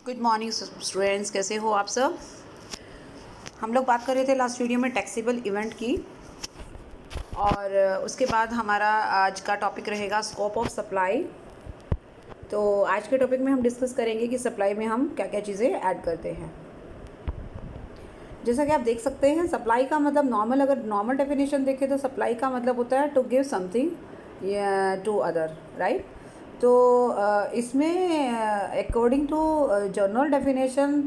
Good morning students, कैसे हो आप सब। हम लोग बात कर रहे थे लास्ट वीडियो में टैक्सेबल इवेंट की, और उसके बाद हमारा आज का टॉपिक रहेगा स्कोप ऑफ सप्लाई। तो आज के टॉपिक में हम डिस्कस करेंगे कि सप्लाई में हम क्या क्या चीज़ें ऐड करते हैं। जैसा कि आप देख सकते हैं, सप्लाई का मतलब अगर नॉर्मल डेफिनेशन देखें तो सप्लाई का मतलब होता है to give something to other, right. तो इसमें according to general definition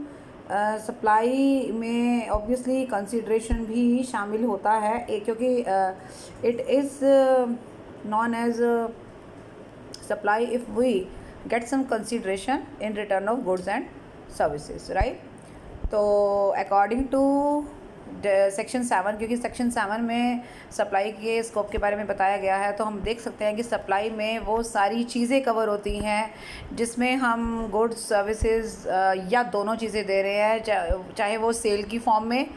supply में ऑब्वियसली कंसिडरेशन भी शामिल होता है, क्योंकि it is known as supply if we get some consideration in return of goods and services, right. तो अकॉर्डिंग टू सेक्शन 7, क्योंकि सेक्शन 7 में सप्लाई के स्कोप के बारे में बताया गया है, तो हम देख सकते हैं कि सप्लाई में वो सारी चीज़ें कवर होती हैं जिसमें हम गुड्स सर्विसेज या दोनों चीज़ें दे रहे हैं, चाहे वो सेल की फॉर्म में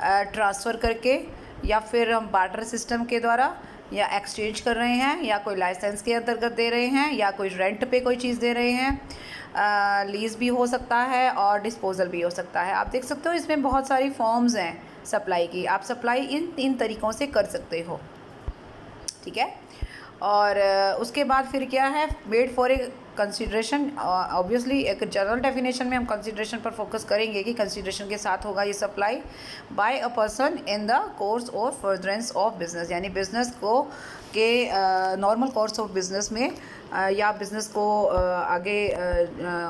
ट्रांसफ़र करके, या फिर हम बार्टर सिस्टम के द्वारा, या एक्सचेंज कर रहे हैं, या कोई लाइसेंस के अंतर्गत दे रहे हैं, या कोई रेंट पे कोई चीज़ दे रहे हैं। लीज़ भी हो सकता है और डिस्पोजल भी हो सकता है। आप देख सकते हो इसमें बहुत सारी फॉर्म्स हैं सप्लाई की। आप सप्लाई इन 3 तरीक़ों से कर सकते हो, ठीक है। और उसके बाद फिर क्या है, made for a consideration. Obviously एक जनरल डेफिनेशन में हम कंसिडरेशन पर फोकस करेंगे कि कंसिडरेशन के साथ होगा ये supply bye a person in the course और फर्दरेंस ऑफ बिजनेस, यानी बिजनेस को के नॉर्मल कोर्स ऑफ बिजनेस में या बिज़नेस को आगे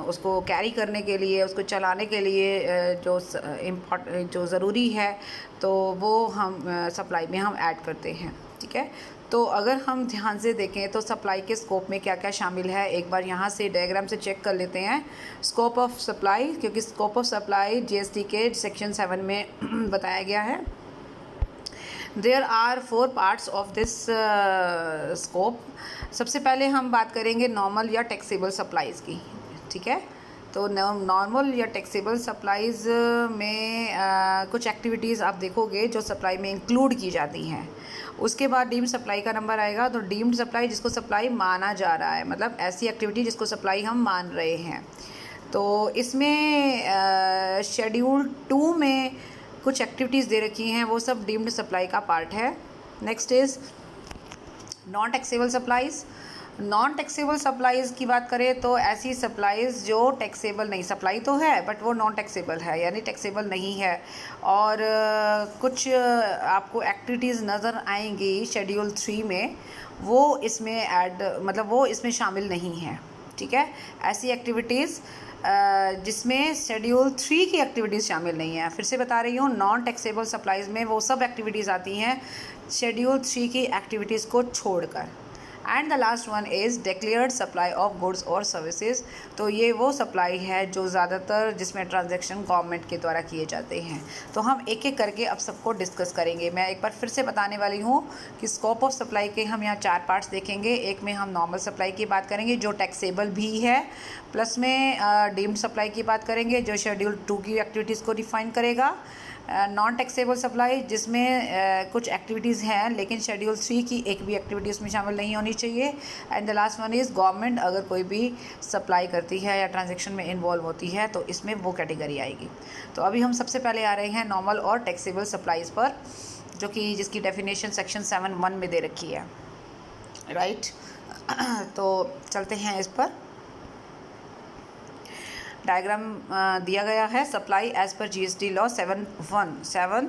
उसको कैरी करने के लिए, उसको चलाने के लिए जो ज़रूरी है, तो वो हम सप्लाई में हम ऐड करते हैं, ठीक है। तो अगर हम ध्यान से देखें तो सप्लाई के स्कोप में क्या क्या शामिल है, एक बार यहाँ से डायग्राम से चेक कर लेते हैं। स्कोप ऑफ सप्लाई, क्योंकि स्कोप ऑफ सप्लाई जीएसटी के सेक्शन 7 में बताया गया है। There are 4 parts of this scope. सबसे पहले हम बात करेंगे नॉर्मल या टैक्सेबल सप्लाईज़ की, ठीक है। तो नॉर्मल या टैक्सेबल सप्लाईज़ में कुछ एक्टिविटीज़ आप देखोगे जो सप्लाई में इंक्लूड की जाती हैं। उसके बाद डीम्ड सप्लाई का नंबर आएगा। तो डीम्ड सप्लाई जिसको सप्लाई माना जा रहा है, मतलब ऐसी एक्टिविटी जिसको सप्लाई हम मान रहे हैं। तो इसमें शेड्यूल 2 में कुछ एक्टिविटीज़ दे रखी हैं, वो सब डीम्ड सप्लाई का पार्ट है। Next is non taxable supplies. Non taxable supplies की बात करें तो ऐसी सप्लाईज़ जो टैक्सेबल नहीं, सप्लाई तो है बट वो नॉन टैक्सेबल है, यानी टैक्सेबल नहीं है। और कुछ आपको एक्टिविटीज़ नज़र आएंगी शेड्यूल 3 में, वो इसमें मतलब वो इसमें शामिल नहीं है, ठीक है। ऐसी एक्टिविटीज़ जिसमें शेड्यूल 3 की एक्टिविटीज़ शामिल नहीं है। फिर से बता रही हूँ, नॉन टैक्सेबल सप्लाईज़ में वो सब एक्टिविटीज़ आती हैं शेड्यूल 3 की एक्टिविटीज़ को छोड़कर। And the last one is declared supply of goods और सर्विसेज। तो ये वो सप्लाई है जो ज़्यादातर जिसमें ट्रांजैक्शन गवर्नमेंट के द्वारा किए जाते हैं। तो हम एक एक करके अब सबको डिस्कस करेंगे। मैं एक बार फिर से बताने वाली हूँ कि स्कोप ऑफ सप्लाई के हम यहाँ 4 पार्ट्स देखेंगे। एक में हम नॉर्मल सप्लाई की बात करेंगे जो टैक्सेबल भी है, प्लस में डीम्ड सप्लाई की बात करेंगे जो शेड्यूल 2 की एक्टिविटीज़ को डिफाइन करेगा। नॉन टैक्सेबल सप्लाई जिसमें कुछ एक्टिविटीज़ हैं लेकिन शेड्यूल 3 की एक भी एक्टिविटी उसमें शामिल नहीं होनी चाहिए। And the last one is government अगर कोई भी सप्लाई करती है या ट्रांजैक्शन में इन्वॉल्व होती है तो इसमें वो कैटेगरी आएगी। तो अभी हम सबसे पहले आ रहे हैं नॉर्मल और टैक्सेबल सप्लाईज़ पर, जो कि जिसकी डेफिनेशन सेक्शन 7(1) में दे रखी है, राइट। तो चलते हैं इस पर। डायग्राम दिया गया है। Supply as per GST law 7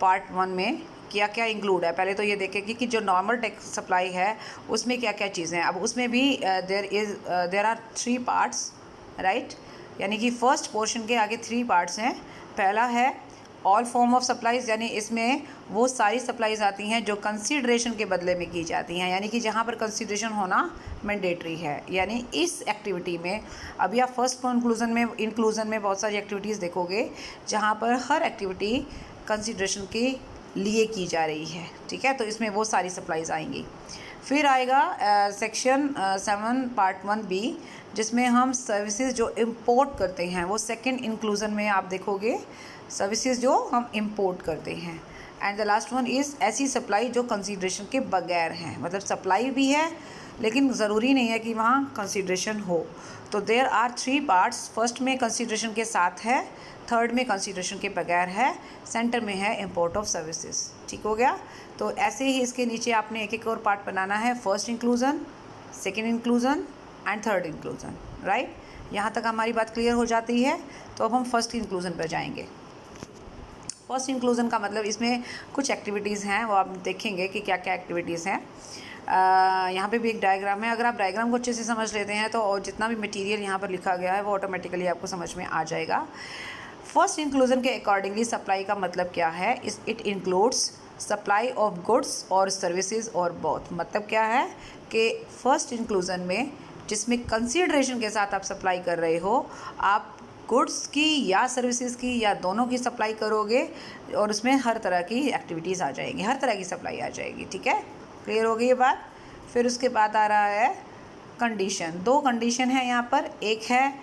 part 1 में क्या क्या इंक्लूड है। पहले तो ये देखेंगे कि जो नॉर्मल टैक्स सप्लाई है उसमें क्या क्या चीज़ें हैं। अब उसमें भी देयर आर 3 पार्ट्स, राइट, यानी कि फर्स्ट पोर्शन के आगे 3 पार्ट्स हैं। पहला है ऑल फॉर्म ऑफ सप्लाईज़, यानी इसमें वो सारी सप्लाईज़ आती हैं जो कंसीडरेशन के बदले में की जाती हैं, यानी कि जहाँ पर कंसीडरेशन होना मैंडेटरी है। यानी इस एक्टिविटी में अभी आप फर्स्ट इंक्लूजन में बहुत सारी एक्टिविटीज़ देखोगे जहाँ पर हर एक्टिविटी कंसीडरेशन के लिए की जा रही है, ठीक है। तो इसमें वो सारी सप्लाईज़ आएंगी। फिर आएगा सेक्शन 7 पार्ट 1B, जिसमें हम सर्विसेज जो इंपोर्ट करते हैं, वो सेकंड इंक्लूजन में आप देखोगे सर्विसेज जो हम इंपोर्ट करते हैं। And the last one is ऐसी सप्लाई जो कंसीडरेशन के बगैर हैं, मतलब सप्लाई भी है लेकिन ज़रूरी नहीं है कि वहाँ कंसीडरेशन हो। तो देयर आर 3 पार्ट्स, फर्स्ट में कंसीडरेशन के साथ है, थर्ड में कंसीडरेशन के बगैर है, सेंटर में है इम्पोर्ट ऑफ सर्विसेज। ठीक हो गया। तो ऐसे ही इसके नीचे आपने एक एक और पार्ट बनाना है, first inclusion, second inclusion and third inclusion, right. यहाँ तक हमारी बात क्लियर हो जाती है। तो अब हम फर्स्ट इंक्लूजन पर जाएंगे। फर्स्ट इंक्लूजन का मतलब इसमें कुछ एक्टिविटीज़ हैं, वो आप देखेंगे कि क्या क्या एक्टिविटीज़ हैं। यहाँ पे भी एक डायग्राम है, अगर आप डायग्राम को अच्छे से समझ लेते हैं तो और जितना भी मटेरियल यहाँ पर लिखा गया है वो ऑटोमेटिकली आपको समझ में आ जाएगा। फर्स्ट इंक्लूजन के अकॉर्डिंगली सप्लाई का मतलब क्या है, it includes supply of goods और सर्विसेज और बोथ। मतलब क्या है कि फर्स्ट इंक्लूजन में जिसमें कंसीडरेशन के साथ आप सप्लाई कर रहे हो, आप गुड्स की या सर्विसेज की या दोनों की सप्लाई करोगे और उसमें हर तरह की एक्टिविटीज़ आ जाएंगी, हर तरह की सप्लाई आ जाएगी। ठीक है, क्लियर हो गई ये बात। फिर उसके बाद आ रहा है कंडीशन। 2 कंडीशन है यहाँ पर। एक है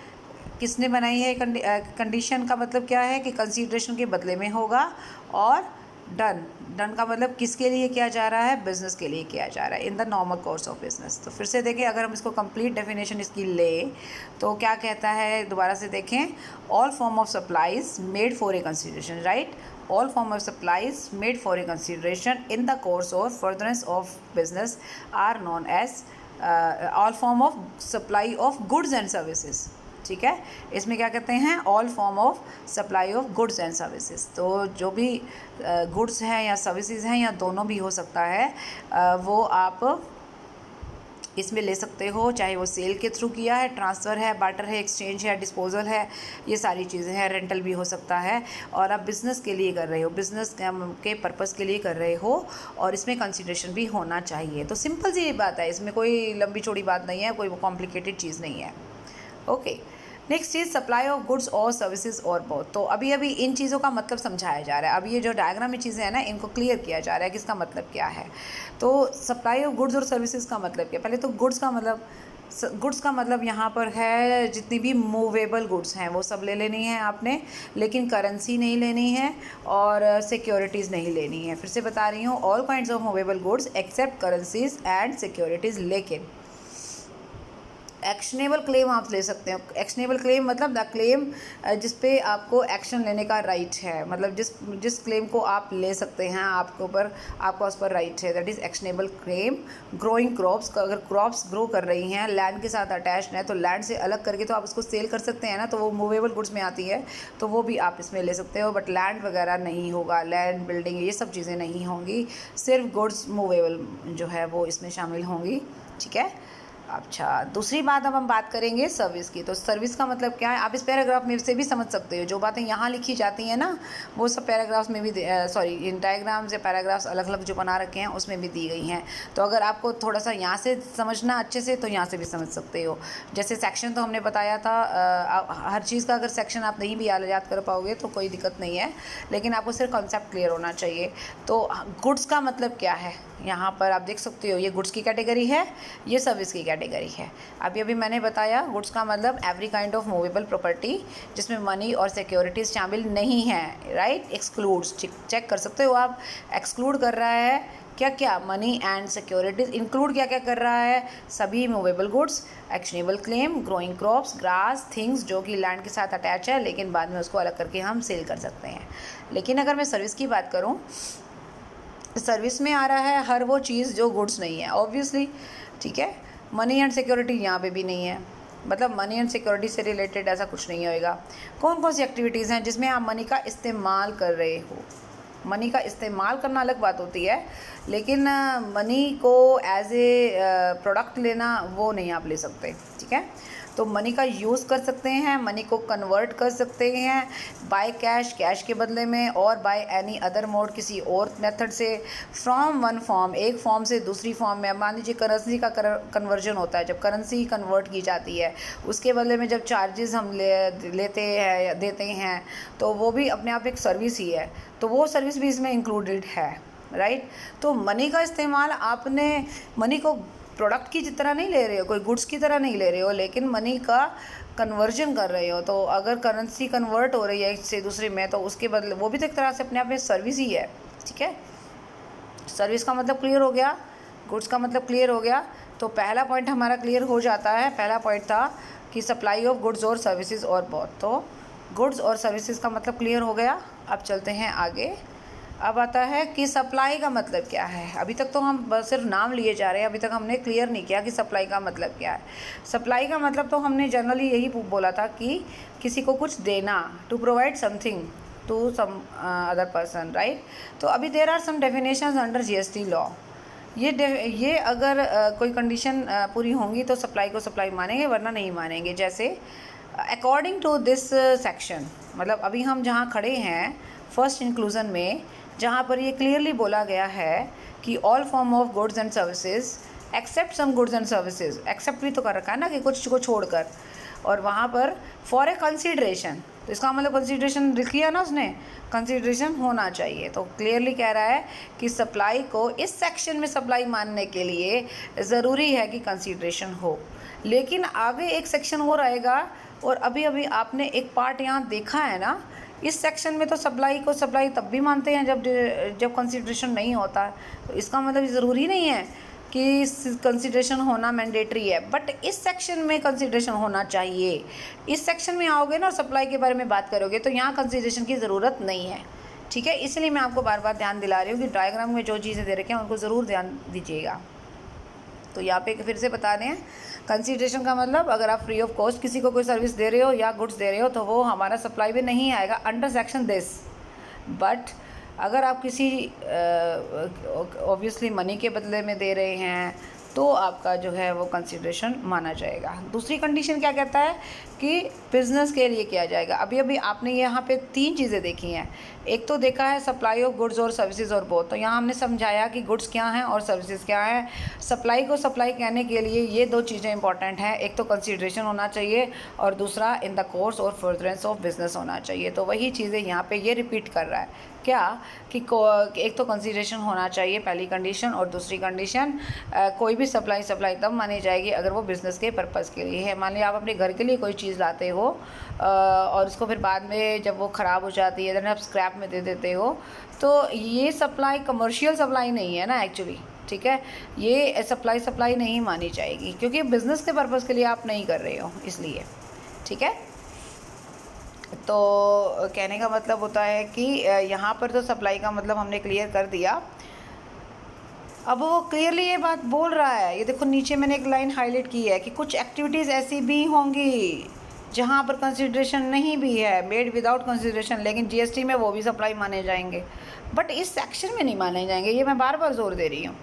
किसने बनाई है कंडीशन का मतलब क्या है कि कंसीडरेशन के बदले में होगा, और डन का मतलब किसके लिए किया जा रहा है, बिजनेस के लिए किया जा रहा है, in the normal course of business. तो फिर से देखें, अगर हम इसको कंप्लीट डेफिनेशन इसकी ले तो क्या कहता है, दोबारा से देखें, all form of supplies made for a consideration, right. all form of supplies made for a consideration in the course of furtherance of business are known as all form of supply of goods and services। ठीक है, इसमें क्या कहते हैं, all form of supply of goods and services. तो जो भी goods हैं या सर्विसेज हैं या दोनों भी हो सकता है, वो आप इसमें ले सकते हो, चाहे वो सेल के थ्रू किया है, ट्रांसफ़र है, बार्टर है, एक्सचेंज है, डिस्पोजल है, ये सारी चीज़ें हैं, रेंटल भी हो सकता है, और आप बिज़नेस के लिए कर रहे हो, बिज़नेस के पर्पज़ के लिए कर रहे हो, और इसमें कंसीडरेशन भी होना चाहिए। तो सिंपल सी बात है, इसमें कोई लंबी चौड़ी बात नहीं है, कोई कॉम्प्लिकेटेड चीज़ नहीं है। Okay, next cheese supply of goods और सर्विसेज और बोथ। तो अभी इन चीज़ों का मतलब समझाया जा रहा है। अभी ये जो डायग्राम में चीज़ें हैं ना, इनको क्लियर किया जा रहा है कि इसका मतलब क्या है। तो सप्लाई ऑफ गुड्स और सर्विसेज का मतलब क्या, पहले तो गुड्स का मतलब यहाँ पर है जितनी भी मूवेबल गुड्स हैं वो सब ले लेनी है आपने, लेकिन करेंसी नहीं लेनी है और सिक्योरिटीज़ नहीं लेनी है। फिर से बता रही हूँ, all kinds of movable goods except currencies and securities. लेकिन एक्शनेबल क्लेम आप ले सकते हो। एक्शनेबल क्लेम मतलब द क्लेम जिस पे आपको एक्शन लेने का राइट है, मतलब जिस क्लेम को आप ले सकते हैं, आपको उस पर राइट है, that is actionable claim. Growing crops, अगर क्रॉप्स ग्रो कर रही हैं, लैंड के साथ अटैच्ड है, तो लैंड से अलग करके तो आप उसको सेल कर सकते हैं ना, तो वो मूवेबल गुड्स में आती है, तो वो भी आप इसमें ले सकते हो। बट लैंड वगैरह नहीं होगा, लैंड बिल्डिंग ये सब चीज़ें नहीं होंगी, सिर्फ गुड्स मूवेबल जो है वो इसमें शामिल होंगी। ठीक है, अच्छा, दूसरी बात अब हम बात करेंगे सर्विस की। तो सर्विस का मतलब क्या है, आप इस पैराग्राफ में से भी समझ सकते हो। जो बातें यहाँ लिखी जाती हैं ना, वो सब पैराग्राफ्स में भी इन डायग्राम्स या पैराग्राफ्स अलग अलग जो बना रखे हैं उसमें भी दी गई हैं। तो अगर आपको थोड़ा सा यहाँ से समझना अच्छे से, तो यहाँ से भी समझ सकते हो। जैसे सेक्शन तो हमने बताया था, हर चीज़ का अगर सेक्शन आप नहीं भी याद कर पाओगे तो कोई दिक्कत नहीं है, लेकिन आपको सिर्फ कॉन्सेप्ट क्लियर होना चाहिए। तो गुड्स का मतलब क्या है, यहाँ पर आप देख सकते हो, ये गुड्स की कैटेगरी है, ये सर्विस की कैटेगरी है। अभी मैंने बताया गुड्स का मतलब every kind of movable property जिसमें मनी और सिक्योरिटीज़ शामिल नहीं है, राइट। एक्सक्लूड्स, चेक कर सकते हो आप, एक्सक्लूड कर रहा है क्या क्या, मनी एंड सिक्योरिटीज़। इंक्लूड क्या क्या कर रहा है, सभी movable goods, actionable claim, growing crops, grass, things जो कि लैंड के साथ अटैच है लेकिन बाद में उसको अलग करके हम सेल कर सकते हैं। लेकिन अगर मैं सर्विस की बात करूँ, सर्विस में आ रहा है हर वो चीज़ जो गुड्स नहीं है, ऑब्वियसली। ठीक है, मनी एंड सिक्योरिटी यहाँ पे भी नहीं है, मतलब मनी एंड सिक्योरिटी से रिलेटेड ऐसा कुछ नहीं होएगा। कौन कौन सी एक्टिविटीज़ हैं जिसमें आप मनी का इस्तेमाल कर रहे हो। मनी का इस्तेमाल करना अलग बात होती है, लेकिन मनी को एज ए प्रोडक्ट लेना वो नहीं आप ले सकते। ठीक है, तो मनी का यूज़ कर सकते हैं, मनी को कन्वर्ट कर सकते हैं बाय कैश, कैश के बदले में, और बाय एनी अदर मोड, किसी और मेथड से, फ्रॉम वन फॉर्म, एक फॉर्म से दूसरी फॉर्म में। मान लीजिए करेंसी का कन्वर्जन होता है, जब करेंसी कन्वर्ट की जाती है उसके बदले में जब चार्जेस हम लेते हैं या देते हैं, तो वो भी अपने आप एक सर्विस ही है, तो वो सर्विस भी इसमें इंक्लूडेड है, राइट। तो मनी का इस्तेमाल, आपने मनी को प्रोडक्ट की तरह नहीं ले रहे हो, कोई गुड्स की तरह नहीं ले रहे हो, लेकिन मनी का कन्वर्जन कर रहे हो। तो अगर करेंसी कन्वर्ट हो रही है एक से दूसरे में, तो उसके बदले वो भी तो एक तरह से अपने आप में सर्विस ही है। ठीक है, सर्विस का मतलब क्लियर हो गया, गुड्स का मतलब क्लियर हो गया। तो पहला पॉइंट हमारा क्लियर हो जाता है। पहला पॉइंट था कि सप्लाई ऑफ गुड्स और सर्विसेज और बोथ। तो गुड्स और सर्विसेज का मतलब क्लियर हो गया। अब चलते हैं आगे। अब आता है कि सप्लाई का मतलब क्या है। अभी तक तो हम बस सिर्फ नाम लिए जा रहे हैं, अभी तक हमने क्लियर नहीं किया कि सप्लाई का मतलब क्या है। सप्लाई का मतलब तो हमने जनरली यही बोला था कि किसी को कुछ देना, to provide something to some other person, right. तो अभी there are some definitions under GST law. ये अगर कोई कंडीशन पूरी होंगी तो सप्लाई को सप्लाई मानेंगे, वरना नहीं मानेंगे। जैसे अकॉर्डिंग टू दिस सेक्शन, मतलब अभी हम जहाँ खड़े हैं फर्स्ट इंक्लूजन में, जहाँ पर ये क्लियरली बोला गया है कि all form of goods and services except some goods and services, except भी तो कर रखा है ना कि कुछ को छोड़कर, और वहाँ पर फॉर ए कंसिडरेशन, तो इसका मतलब कंसिडरेशन लिख लिया ना उसने, कंसिडरेशन होना चाहिए। तो क्लियरली कह रहा है कि सप्लाई को इस सेक्शन में सप्लाई मानने के लिए ज़रूरी है कि कंसिडरेशन हो। लेकिन आगे एक सेक्शन हो रहेगा, और अभी अभी आपने एक पार्ट यहाँ देखा है ना, इस सेक्शन में तो सप्लाई को सप्लाई तब भी मानते हैं जब कंसिडरेशन नहीं होता। तो इसका मतलब ज़रूरी नहीं है कि कंसिडरेशन होना मैंडेटरी है, बट इस सेक्शन में कंसिडरेशन होना चाहिए। इस सेक्शन में आओगे ना और सप्लाई के बारे में बात करोगे तो यहाँ कंसिडरेशन की ज़रूरत नहीं है, ठीक है। इसलिए मैं आपको बार बार ध्यान दिला रही हूँ कि डायग्राम में जो चीज़ें दे रखे हैं उनको ज़रूर ध्यान दीजिएगा। तो यहाँ पे फिर से बता दें, कंसिडरेशन का मतलब अगर आप फ्री ऑफ कॉस्ट किसी को कोई सर्विस दे रहे हो या गुड्स दे रहे हो तो वो हमारा सप्लाई में नहीं आएगा अंडर सेक्शन दिस। बट अगर आप किसी ऑब्वियसली मनी के बदले में दे रहे हैं तो आपका जो है वो कंसिडरेशन माना जाएगा। दूसरी कंडीशन क्या कहता है कि बिज़नेस के लिए किया जाएगा। अभी अभी आपने यहाँ पे 3 चीज़ें देखी हैं। एक तो देखा है सप्लाई ऑफ गुड्स और सर्विसेज और बोथ, तो यहाँ हमने समझाया कि गुड्स क्या हैं और सर्विसेज क्या हैं। सप्लाई को सप्लाई कहने के लिए ये 2 चीज़ें इंपॉर्टेंट हैं, एक तो कंसिडरेशन होना चाहिए और दूसरा इन द कोर्स और फर्दरेंस ऑफ बिजनेस होना चाहिए। तो वही चीज़ें यहाँ पे ये रिपीट कर रहा है क्या कि एक तो कंसिडरेशन होना चाहिए पहली कंडीशन, और दूसरी कंडीशन कोई भी सप्लाई तब मानी जाएगी अगर वो बिज़नेस के पर्पज़ के लिए है। मान लीजिए आप अपने घर के लिए कोई चीज़ लाते हो और उसको फिर बाद में जब वो ख़राब हो जाती है देन आप स्क्रैप में दे देते हो, तो ये सप्लाई कमर्शियल सप्लाई नहीं है ना एक्चुअली, ठीक है। ये सप्लाई नहीं मानी जाएगी क्योंकि बिज़नेस के पर्पज़ के लिए आप नहीं कर रहे हो, इसलिए, ठीक है। तो कहने का मतलब होता है कि यहाँ पर तो सप्लाई का मतलब हमने क्लियर कर दिया। अब वो क्लियरली ये बात बोल रहा है, ये देखो नीचे मैंने एक लाइन हाईलाइट की है कि कुछ एक्टिविटीज़ ऐसी भी होंगी जहाँ पर कंसिडरेशन नहीं भी है, मेड विदाउट कंसिडरेशन, लेकिन जीएसटी में वो भी सप्लाई माने जाएंगे, बट इस सेक्शन में नहीं माने जाएंगे। ये मैं बार बार जोर दे रही हूँ,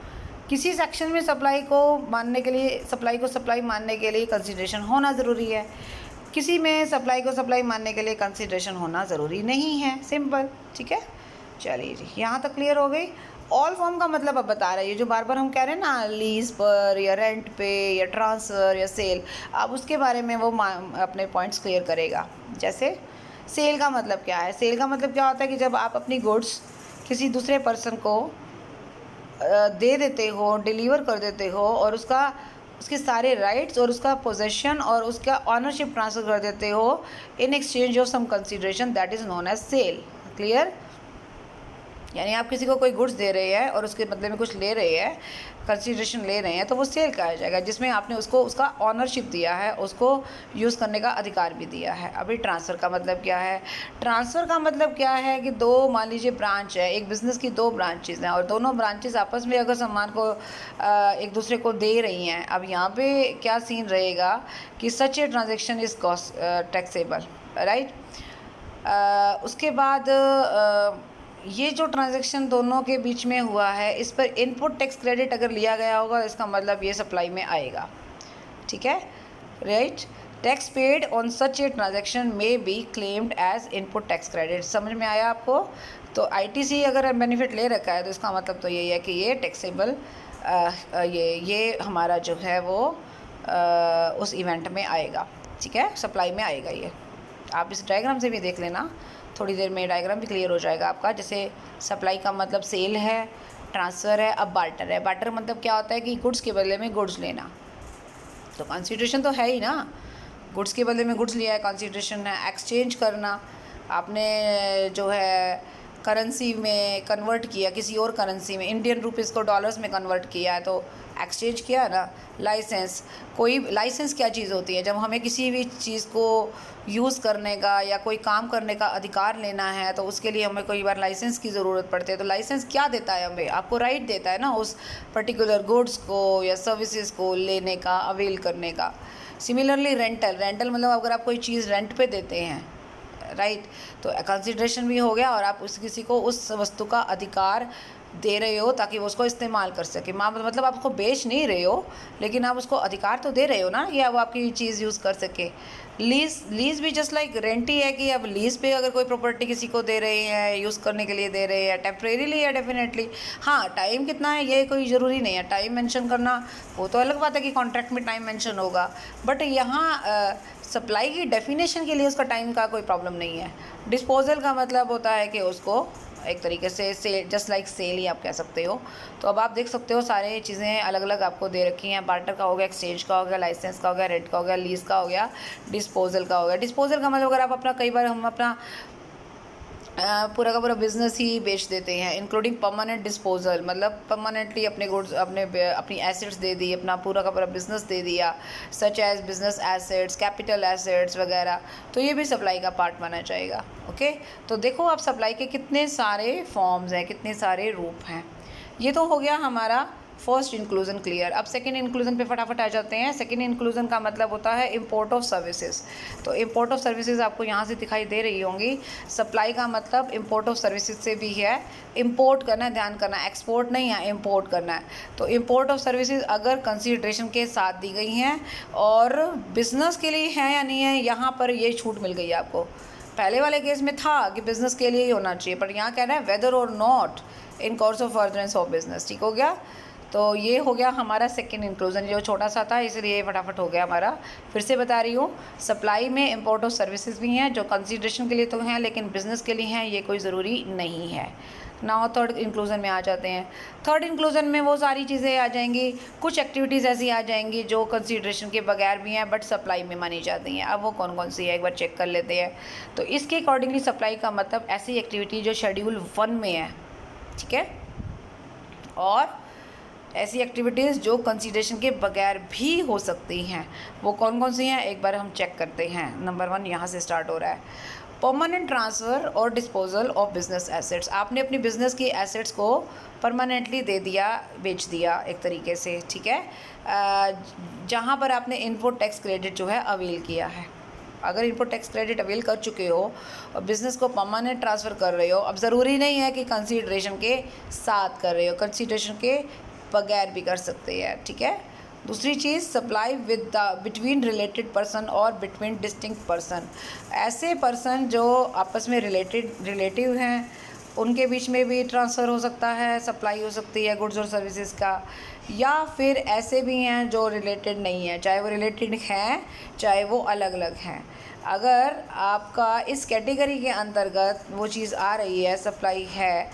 किसी सेक्शन में सप्लाई को मानने के लिए, सप्लाई को सप्लाई मानने के लिए कंसिडरेशन होना ज़रूरी है, किसी में सप्लाई को सप्लाई मानने के लिए कंसिडरेशन होना ज़रूरी नहीं है, सिंपल, ठीक है। चलिए जी, यहाँ तक क्लियर हो गई। ऑल फॉर्म का मतलब अब बता रहे हैं, जो बार बार हम कह रहे हैं ना लीज पर या रेंट पे या ट्रांसफ़र या सेल, अब उसके बारे में वो अपने पॉइंट्स क्लियर करेगा। जैसे सेल का मतलब क्या है। सेल का मतलब क्या होता है कि जब आप अपनी गुड्स किसी दूसरे पर्सन को दे देते हो, डिलीवर कर देते हो और उसके सारे राइट्स और उसका पोजेशन और उसका ऑनरशिप ट्रांसफ़र कर देते हो in exchange of some consideration, that is known as sale. Clear. यानी आप किसी को कोई गुड्स दे रहे हैं और उसके बदले में कुछ ले रहे हैं, कंसिडरेशन ले रहे हैं, तो वो सेल कहा जाएगा, जिसमें आपने उसको उसका ऑनरशिप दिया है, उसको यूज़ करने का अधिकार भी दिया है। अभी ट्रांसफ़र का मतलब क्या है। ट्रांसफ़र का मतलब क्या है कि मान लीजिए ब्रांच है, एक बिज़नेस की 2 ब्रांचेज़ हैं और दोनों ब्रांचेज़ आपस में अगर सामान को एक दूसरे को दे रही हैं। अब यहाँ पे क्या सीन रहेगा कि such a transaction is cost taxable, right. उसके बाद ये जो ट्रांजैक्शन दोनों के बीच में हुआ है, इस पर इनपुट टैक्स क्रेडिट अगर लिया गया होगा, इसका मतलब ये सप्लाई में आएगा, ठीक है, right. Tax paid on such a transaction may be claimed as input tax credit. समझ में आया आपको। तो आईटीसी अगर बेनिफिट ले रखा है तो इसका मतलब तो यही है कि ये टैक्सेबल, ये हमारा जो है वो उस इवेंट में आएगा, ठीक है, सप्लाई में आएगा। ये आप इस डायग्राम से भी देख लेना, थोड़ी देर में डायग्राम भी क्लियर हो जाएगा आपका। जैसे सप्लाई का मतलब सेल है, ट्रांसफ़र है, अब बार्टर है। बार्टर मतलब क्या होता है कि गुड्स के बदले में गुड्स लेना, तो कंसिडरेशन तो है ही ना, गुड्स के बदले में गुड्स लिया है, कंसिडरेशन है। एक्सचेंज करना, आपने जो है करेंसी में कन्वर्ट किया किसी और करेंसी में, इंडियन रुपीज़ को डॉलर्स में कन्वर्ट किया है, तो एक्सचेंज किया ना। लाइसेंस, कोई लाइसेंस क्या चीज़ होती है? जब हमें किसी भी चीज़ को यूज़ करने का या कोई काम करने का अधिकार लेना है तो उसके लिए हमें कई बार लाइसेंस की ज़रूरत पड़ती है। तो लाइसेंस क्या देता है हमें? आपको राइट देता है ना उस पर्टिकुलर गुड्स को या सर्विसेज को लेने का, अवेल करने का। सिमिलरली रेंटल, रेंटल मतलब अगर आप कोई चीज़ रेंट पे देते हैं, राइट, तो कंसिडरेशन भी हो गया और आप उस किसी को उस वस्तु का अधिकार दे रहे हो ताकि वो उसको इस्तेमाल कर सके। मतलब आप उसको बेच नहीं रहे हो, लेकिन आप उसको अधिकार तो दे रहे हो ना, या वो आपकी चीज़ यूज़ कर सके। लीज़ भी जस्ट लाइक रेंट ही है कि आप लीज़ पे अगर कोई प्रॉपर्टी किसी को दे रहे हैं, यूज़ करने के लिए दे रहे हैं, टेम्परेरीली या डेफिनेटली। हाँ, टाइम कितना है ये कोई ज़रूरी नहीं है, टाइम मेंशन करना वो तो अलग बात है कि कॉन्ट्रैक्ट में टाइम मेंशन होगा, बट यहाँ सप्लाई की डेफिनेशन के लिए उसका टाइम का कोई प्रॉब्लम नहीं है। डिस्पोजल का मतलब होता है कि उसको एक तरीके से जस्ट लाइक सेल ही आप कह सकते हो। तो अब आप देख सकते हो सारे चीज़ें अलग अलग आपको दे रखी हैं। बार्टर का हो गया, एक्सचेंज का हो गया, लाइसेंस का हो गया, रेंट का हो गया, लीज का हो गया, डिस्पोजल का हो गया। डिस्पोजल का मतलब अगर आप अपना, कई बार हम अपना पूरा का पूरा बिजनेस ही बेच देते हैं, इंक्लूडिंग परमानेंट डिस्पोजल, मतलब परमानेंटली अपने गुड्स, अपनी एसेट्स दे दी, अपना पूरा का पूरा बिजनेस दे दिया, such as business assets, capital assets वगैरह। तो ये भी सप्लाई का पार्ट माना जाएगा। ओके, तो देखो आप सप्लाई के कितने सारे फॉर्म्स हैं, कितने सारे रूप हैं। ये तो हो गया हमारा फर्स्ट इंक्लूजन क्लियर। अब सेकंड इंक्लूजन पे फटाफट आ जाते हैं। सेकंड इंक्लूजन का मतलब होता है इंपोर्ट ऑफ सर्विसेज। तो इंपोर्ट ऑफ सर्विसेज आपको यहाँ से दिखाई दे रही होंगी। सप्लाई का मतलब इंपोर्ट ऑफ सर्विसेज से भी है, इंपोर्ट करना है, ध्यान करना, एक्सपोर्ट नहीं है, इंपोर्ट करना है। तो इंपोर्ट ऑफ सर्विसेज अगर कंसीडरेशन के साथ दी गई हैं और बिजनेस के लिए है या नहीं है, यहाँ पर ये छूट मिल गई है आपको। पहले वाले केस में था कि बिजनेस के लिए ही होना चाहिए, पर यहाँ कह रहे हैं वेदर और not in course of furtherance of business. ठीक हो गया? तो ये हो गया हमारा सेकंड इंक्लूजन, जो छोटा सा था इसलिए फटाफट हो गया हमारा। फिर से बता रही हूँ, सप्लाई में इंपोर्ट ऑफ सर्विसेज भी हैं जो कंसीडरेशन के लिए तो हैं, लेकिन बिजनेस के लिए हैं ये कोई ज़रूरी नहीं है। नाउ थर्ड इंक्लूजन में आ जाते हैं। थर्ड इंक्लूजन में वो सारी चीज़ें आ जाएंगी, कुछ एक्टिविटीज़ ऐसी आ जाएंगी जो कंसीडरेशन के बगैर भी हैं बट सप्लाई में मानी जाती हैं। अब वो कौन कौन सी है एक बार चेक कर लेते हैं। तो इसके अकॉर्डिंगली सप्लाई का मतलब ऐसी एक्टिविटी जो शेड्यूल 1 में है, ठीक है, और ऐसी एक्टिविटीज़ जो कंसीडरेशन के बगैर भी हो सकती हैं। वो कौन कौन सी हैं एक बार हम चेक करते हैं। नंबर 1 यहाँ से स्टार्ट हो रहा है, परमानेंट ट्रांसफ़र और डिस्पोजल ऑफ बिजनेस एसेट्स। आपने अपनी बिजनेस की एसेट्स को परमानेंटली दे दिया, बेच दिया एक तरीके से, ठीक है, जहाँ पर आपने इनपुट टैक्स क्रेडिट जो है अवेल किया है। अगर इनपुट टैक्स क्रेडिट अवेल कर चुके हो और बिज़नेस को परमानेंट ट्रांसफ़र कर रहे हो, अब ज़रूरी नहीं है कि कंसीडरेशन के साथ कर रहे हो, कंसीडरेशन के बगैर भी कर सकते हैं, ठीक है। दूसरी चीज़, supply with the between related person और बिटवीन डिस्टिंक्ट पर्सन। ऐसे पर्सन जो आपस में रिलेटिव हैं, उनके बीच में भी ट्रांसफ़र हो सकता है, सप्लाई हो सकती है गुड्स और सर्विसेज का। या फिर ऐसे भी हैं जो रिलेटेड नहीं है, चाहे वो रिलेटेड हैं चाहे वो अलग अलग हैं। अगर आपका इस कैटेगरी के अंतर्गत वो चीज़ आ रही है, सप्लाई है,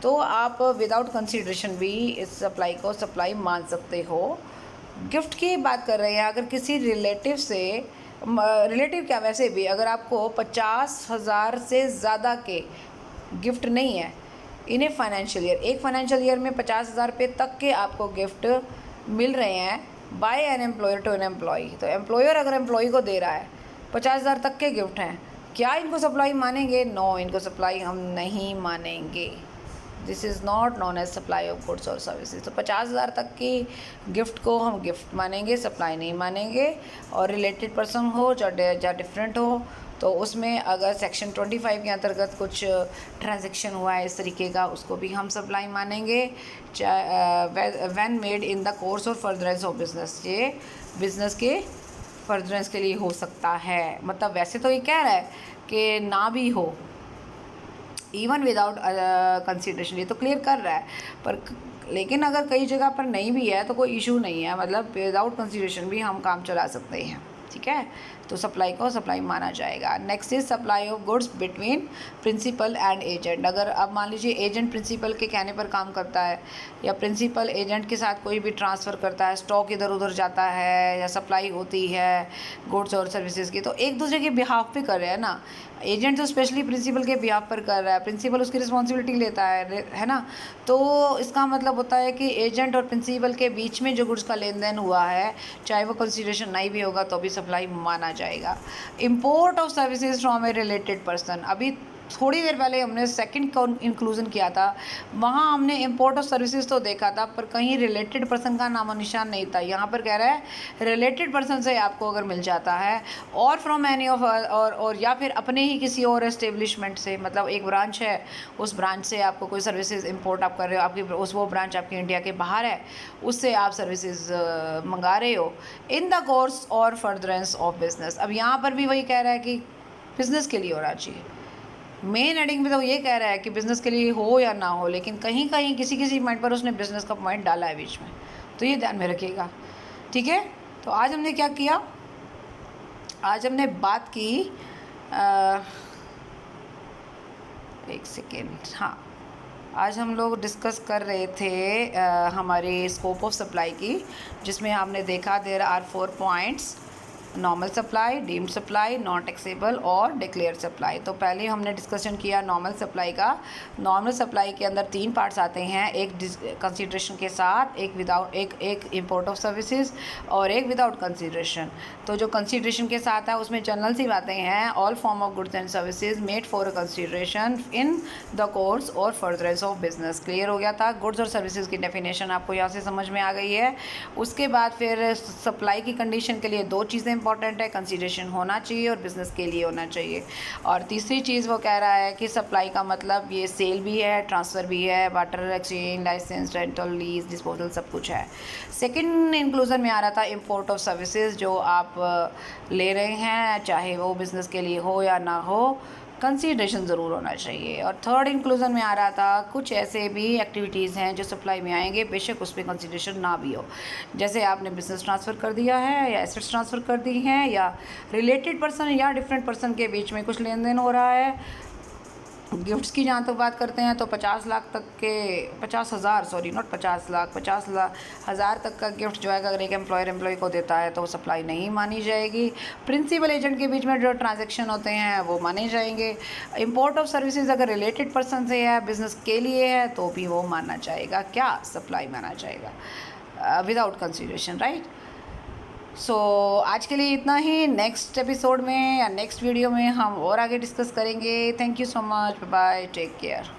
तो आप विदाउट कंसीडरेशन भी इस सप्लाई को सप्लाई मान सकते हो। गिफ्ट की बात कर रहे हैं, अगर किसी रिलेटिव से, रिलेटिव क्या वैसे भी, अगर आपको 50,000 से ज़्यादा के गिफ्ट नहीं है इन ए फाइनेंशियल ईयर, एक फाइनेंशियल ईयर में 50,000 रुपये तक के आपको गिफ्ट मिल रहे हैं by an employer to an employee, तो एम्प्लॉयर अगर एम्प्लॉई को दे रहा है 50,000 तक के गिफ्ट हैं, क्या इनको सप्लाई मानेंगे? नो, इनको सप्लाई हम नहीं मानेंगे। This is not non as supply of goods और सर्विसेज। तो 50,000 तक की गिफ्ट को हम गिफ्ट मानेंगे, सप्लाई नहीं मानेंगे। और रिलेटेड पर्सन हो या डिफरेंट हो, तो उसमें अगर सेक्शन 25 के अंतर्गत कुछ ट्रांजैक्शन हुआ है इस तरीके का, उसको भी हम सप्लाई मानेंगे। When made in the course और फर्दरेंस ऑफ बिजनेस, ये बिजनेस के फर्दरेंस के लिए हो सकता है। मतलब वैसे तो ये कह रहा है कि ना भी हो, इवन विदाउट कंसीडरेशन, ये तो क्लियर कर रहा है, पर लेकिन अगर कई जगह पर नहीं भी है तो कोई इशू नहीं है, मतलब विदाउट कंसीडरेशन भी हम काम चला सकते हैं। ठीक है, तो सप्लाई को सप्लाई माना जाएगा। Next is supply of goods between principal and agent. अगर अब मान लीजिए एजेंट प्रिंसिपल के कहने पर काम करता है या प्रिंसिपल एजेंट के साथ कोई भी ट्रांसफ़र करता है, स्टॉक इधर उधर जाता है या सप्लाई होती है गुड्स और सर्विसेज की, तो एक दूसरे के बिहाफ पे कर रहे हैं ना। एजेंट तो स्पेशली प्रिंसिपल के बिहाफ पर कर रहा है, प्रिंसिपल उसकी रिस्पॉन्सिबिलिटी लेता है ना। तो इसका मतलब होता है कि एजेंट और प्रिंसिपल के बीच में जो गुड्स का लेन देन हुआ है, चाहे वो कंसीडरेशन नहीं भी होगा तो भी सप्लाई माना जाएगा। Import of services from A related person, अभी थोड़ी देर पहले हमने सेकंड इंक्लूजन किया था, वहाँ हमने इम्पोर्ट ऑफ सर्विसेज तो देखा था पर कहीं रिलेटेड पर्सन का नामो निशान नहीं था। यहाँ पर कह रहा है रिलेटेड पर्सन से आपको अगर मिल जाता है और फ्रॉम एनी ऑफ और या फिर अपने ही किसी और एस्टेब्लिशमेंट से, मतलब एक ब्रांच है, उस ब्रांच से आपको कोई सर्विसेज इम्पोर्ट आप कर रहे हो, आपकी वो ब्रांच आपकी इंडिया के बाहर है, उससे आप सर्विसेज मंगा रहे हो इन द कोर्स और फर्दरेंस ऑफ बिजनेस। अब यहाँ पर भी वही कह रहा है कि बिज़नेस के लिए होना चाहिए। मेन हेडिंग में तो ये कह रहा है कि बिज़नेस के लिए हो या ना हो, लेकिन कहीं कहीं किसी किसी पॉइंट पर उसने बिज़नेस का पॉइंट डाला है बीच में, तो ये ध्यान में रखिएगा, ठीक है। तो आज हमने क्या किया, आज हमने बात की एक सेकेंड, हाँ, आज हम लोग डिस्कस कर रहे थे हमारे स्कोप ऑफ सप्लाई की, जिसमें आपने देखा there are 4 points, normal supply, deemed supply, non taxable और डिक्लेयर सप्लाई। तो पहले हमने डिस्कशन किया नॉर्मल सप्लाई का। नॉर्मल सप्लाई के अंदर 3 पार्ट्स आते हैं, एक कंसीडरेशन के साथ, एक विदाउट, एक इम्पोर्ट ऑफ सर्विसेज और एक विदाउट कंसीडरेशन। तो जो कंसीडरेशन के साथ है उसमें जनरल सी बातें हैं, all form of goods and services made for consideration in the course और फर्दरेंस ऑफ बिजनेस। क्लियर हो गया था। गुड्स और सर्विसेज की डेफिनेशन आपको यहाँ से समझ में आ गई है। उसके बाद फिर सप्लाई की कंडीशन के लिए 2 चीज़ें इंपॉर्टेंट है, कंसीडरेशन होना चाहिए और बिज़नेस के लिए होना चाहिए। और तीसरी चीज़ वो कह रहा है कि सप्लाई का मतलब ये सेल भी है, ट्रांसफ़र भी है, water exchange, licence, rental, lease, disposal, सब कुछ है। सेकंड इंक्लूजन में आ रहा था इम्पोर्ट ऑफ सर्विसेज, जो आप ले रहे हैं चाहे वो बिज़नेस के लिए हो या ना हो, कंसीडरेशन ज़रूर होना चाहिए। और थर्ड इंक्लूजन में आ रहा था कुछ ऐसे भी एक्टिविटीज़ हैं जो सप्लाई में आएंगे बेशक उस पर कंसीडरेशन ना भी हो, जैसे आपने बिज़नेस ट्रांसफ़र कर दिया है या एसेट्स ट्रांसफ़र कर दी हैं या रिलेटेड पर्सन या डिफरेंट पर्सन के बीच में कुछ लेन देन हो रहा है। गिफ्ट्स की जहाँ तक बात करते हैं तो 50 लाख तक के 50,000 सॉरी नॉट 50 लाख 50,000 तक का गिफ्ट जो है अगर एक एम्प्लॉयर एम्प्लॉय को देता है तो सप्लाई नहीं मानी जाएगी। प्रिंसिपल एजेंट के बीच में जो ट्रांजैक्शन होते हैं वो माने जाएंगे। इम्पोर्ट ऑफ सर्विसेज अगर रिलेटेड पर्सन से है, बिज़नेस के लिए है, तो भी वो माना जाएगा, क्या सप्लाई माना जाएगा विदाउट कंसीडरेशन, राइट। सो आज के लिए इतना ही। नेक्स्ट एपिसोड में या नेक्स्ट वीडियो में हम और आगे डिस्कस करेंगे। Thank you so much, bye, take care.